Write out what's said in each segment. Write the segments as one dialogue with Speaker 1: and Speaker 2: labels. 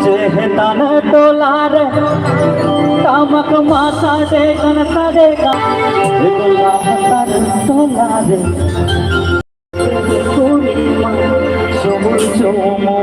Speaker 1: जेहतान टोलार कामक मासा दे गणता दे टोलारे सबुर चोमो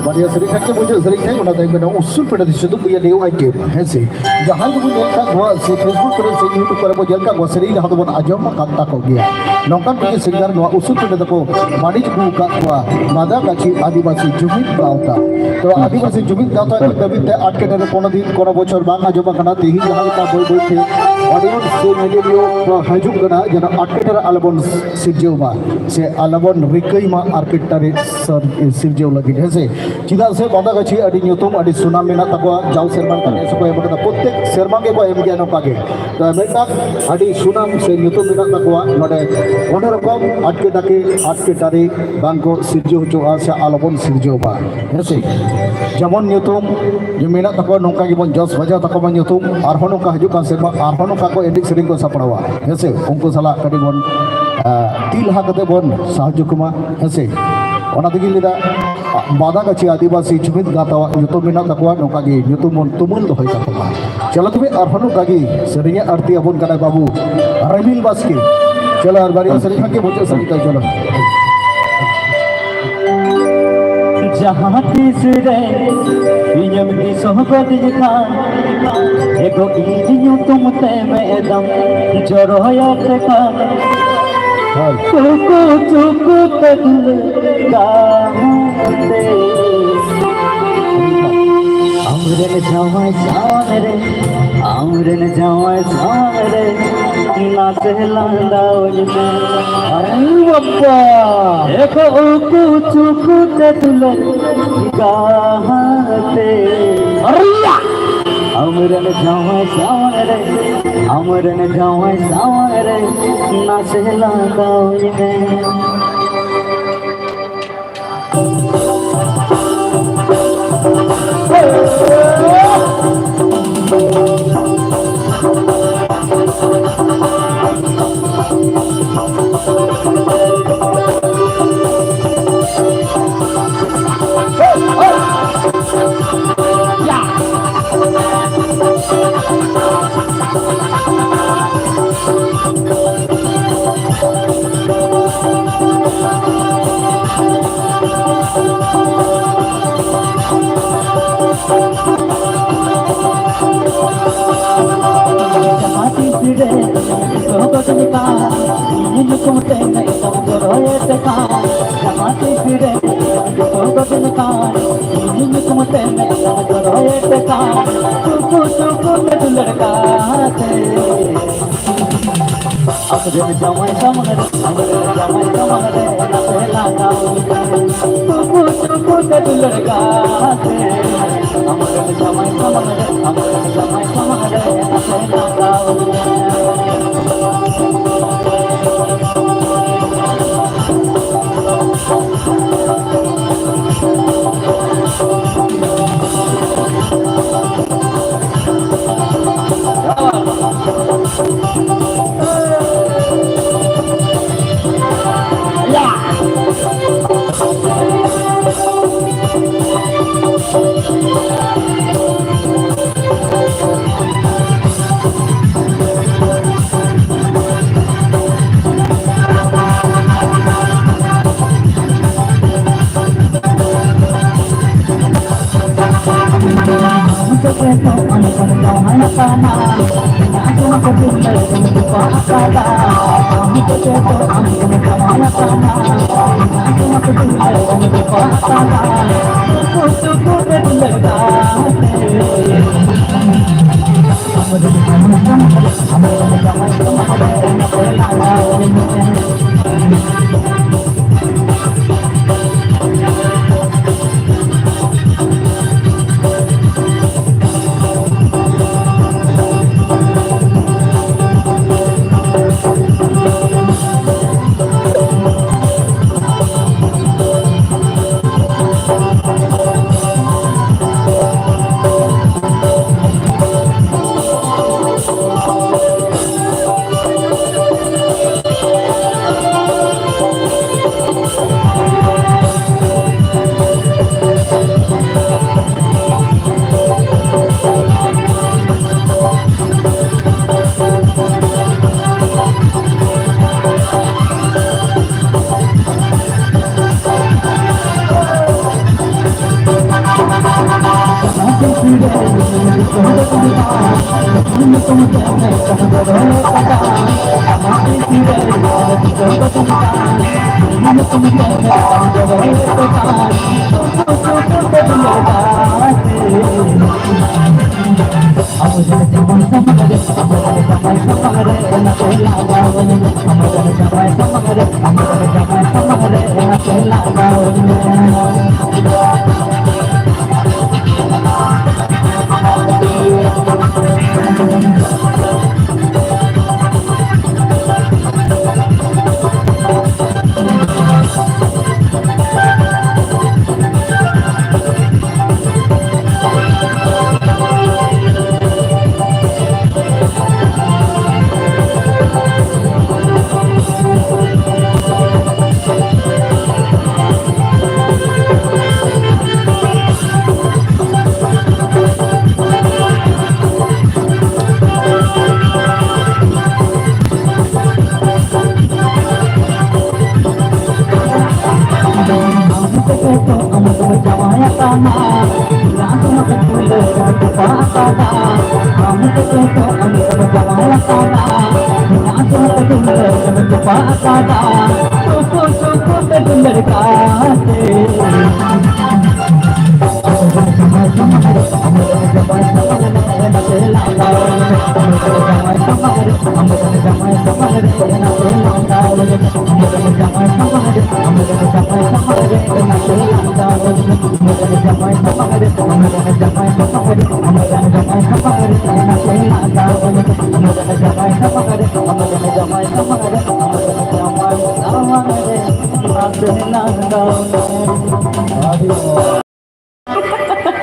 Speaker 2: Maria sering saja muncul sering saya mana tadi mana usul pada di situ punya new item, hence jangan tu punya kan gua si Facebook terus si YouTube pada punya kan gua sering dah tu pun aja mah kata kau dia. Nongkan punya segar gua usul pada tu manis buka gua mada kaci adivasi jumit gauta. तो आदिवासी जुमित गाता है कभी ते आठ के डरे कोना दिन कोना बोचर बांग आजो बांगना तेही जहाँ का बोल बोल थे ऑडियंस से मिले लियो हाजुक गना जना आठ के डरे आलबन सिर्जेव मा से आलबन रिकई मा आर्किटेक्टरे सर सिर्जेव लगी है से चिदा से बांधा गची अड़ी न्यूतम अड़ी सुनाम में ना तकवा जाओ शर्मा का ऐसे कोई बता प्रत्येक शर्मा के कोई एम ज्ञान पागे तो मेरा अड़ी सुनाम से न्यूतम में ना तकवा नोडे ओनर कम आठ के डरे बांगो सिर्जेव जो आसे आलबन सिर्जेव मा है से Jamon nyutum jemina tako nongka gibon jos baja tako man nyutum arhono ka hajukan serba arhono ka ko edik sering ko saparawa hese ungku sala kadi bon til ha kate bon sahajuk kuma hese ona digi lida bada gachi adivasi jumit gatawa nyutum mina tako nongka gi nyutum mon tumul do hoy takoma chalo tumi arhono ka gi serinya arti abon kana babu Ramil Baski chalo ar bari sering ke boche sanita chalo
Speaker 1: जहाँ तीसरे प्रेम की सोहबत दिखान एगो ईदियों तुमते में दम जरोयत खान चुकू चुकू ते दिल गाते अमरन जावाय जान रे अमरन जावाय जान रे ना सहलांदा उजने अरे बप्पा देखो उकू चुकू ते दिल गाते अरिया अमरन जावाय जान रे अमरन जावाय जान रे ना सहलांदा उजने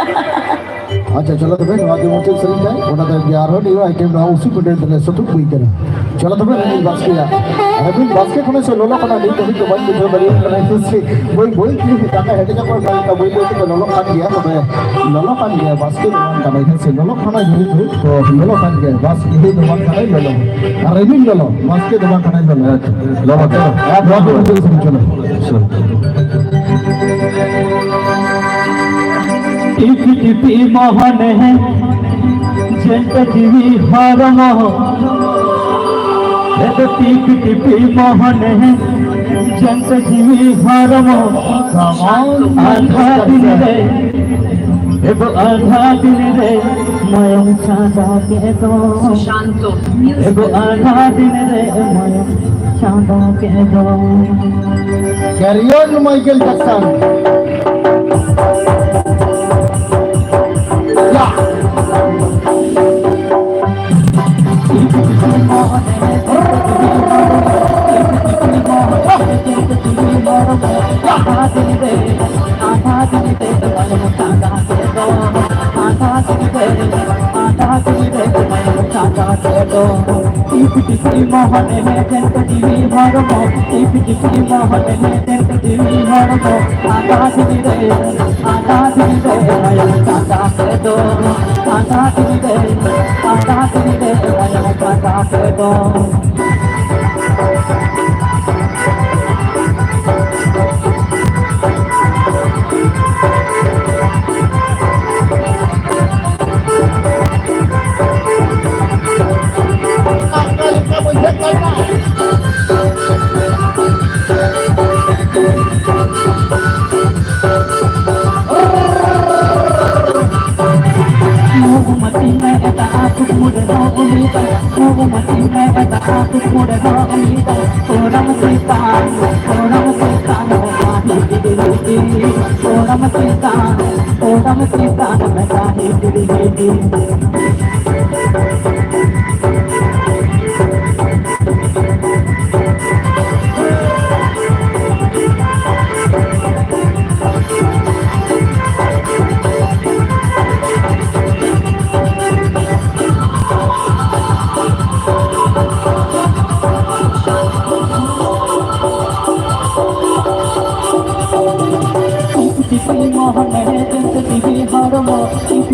Speaker 2: अच्छा चलो तो भाई आगे मुझे सही जाए उन्हें तो 11 नहीं हुआ आइटम ना उसी पे डेट से तो कोई करा चलो तो भाई बस किया अभी बस के कोने से लोला पता नहीं तो तो भाई मुझे बड़ी बनाई से वही की जाता है जगह पर भाई का वही तो लोला काट गया तो लोला काट गया बस के दुकान का नहीं से लोला खाना ये तो लोला काट गया बस ये दुकान का नहीं लोला अरे भी लोला बस के दुकान का नहीं लोला लोला चलो आप आगे मुझे चलो
Speaker 1: टिपी टिपी मोहन है जंत जीवी हर मोह टिपी टिपी मोहन है जंत जीवी हर मोह आधा दिन रे एगो आधा दिन रे मयम चांदा के दो एगो आधा दिन रे मयम चांदा के दो
Speaker 2: carry on Michael Jackson
Speaker 1: Mohan में जंत जीवी हर मो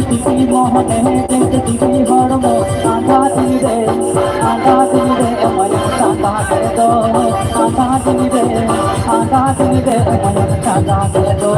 Speaker 1: टिपी मोहन में जंत जीवी हर मो आकाश रे मयम चांदा के दो आकाश रे मयम चांदा के दो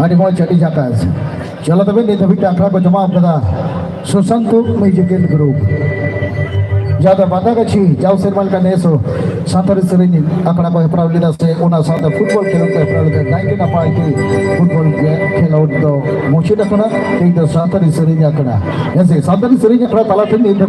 Speaker 2: आणि मग चटी जाताच चला तर नाही तभी टाकरा को जमा आपला सुसंत म्युझिकल ग्रुप ᱡᱟᱫᱟ ᱵᱟᱫᱟᱜᱟᱪᱷᱤ ᱡᱟᱣ ᱥᱮᱨᱢᱟ ᱞᱮᱠᱟ ᱱᱮᱥ ᱦᱚᱸ ᱥᱟᱱᱛᱟᱲᱤ ᱥᱮᱨᱮᱧ ᱟᱠᱷᱲᱟ ᱠᱚ ᱦᱮᱯᱨᱟᱣ ᱞᱮᱫᱟ ᱥᱮ ᱚᱱᱟ ᱥᱟᱶᱛᱮ ᱯᱷᱩᱴᱵᱚᱞ ᱠᱷᱮᱞᱳᱰ ᱠᱚ ᱦᱮᱯᱨᱟᱣ ᱞᱮᱫᱟ ᱱᱟᱭᱜᱮ ᱱᱟᱯᱟᱭ ᱜᱮ ᱯᱷᱩᱴᱵᱚल ᱠᱷᱮᱞᱳᱰ ᱫᱚ ᱢᱩᱪᱟᱹᱫ ᱟᱠᱟᱱᱟ ᱛᱮᱦᱮᱧ ᱫᱚ ᱥᱟᱱᱛᱟᱲᱤ ᱥᱮᱨᱮᱧ ᱟᱠᱷᱲᱟ ᱦᱮᱸᱥᱮ ᱥᱟᱱᱛᱟᱲᱤ ᱥᱮᱨᱮᱧ ᱟᱠᱷᱲᱟ ᱛᱟᱞᱟᱛᱮ ᱱᱤᱛ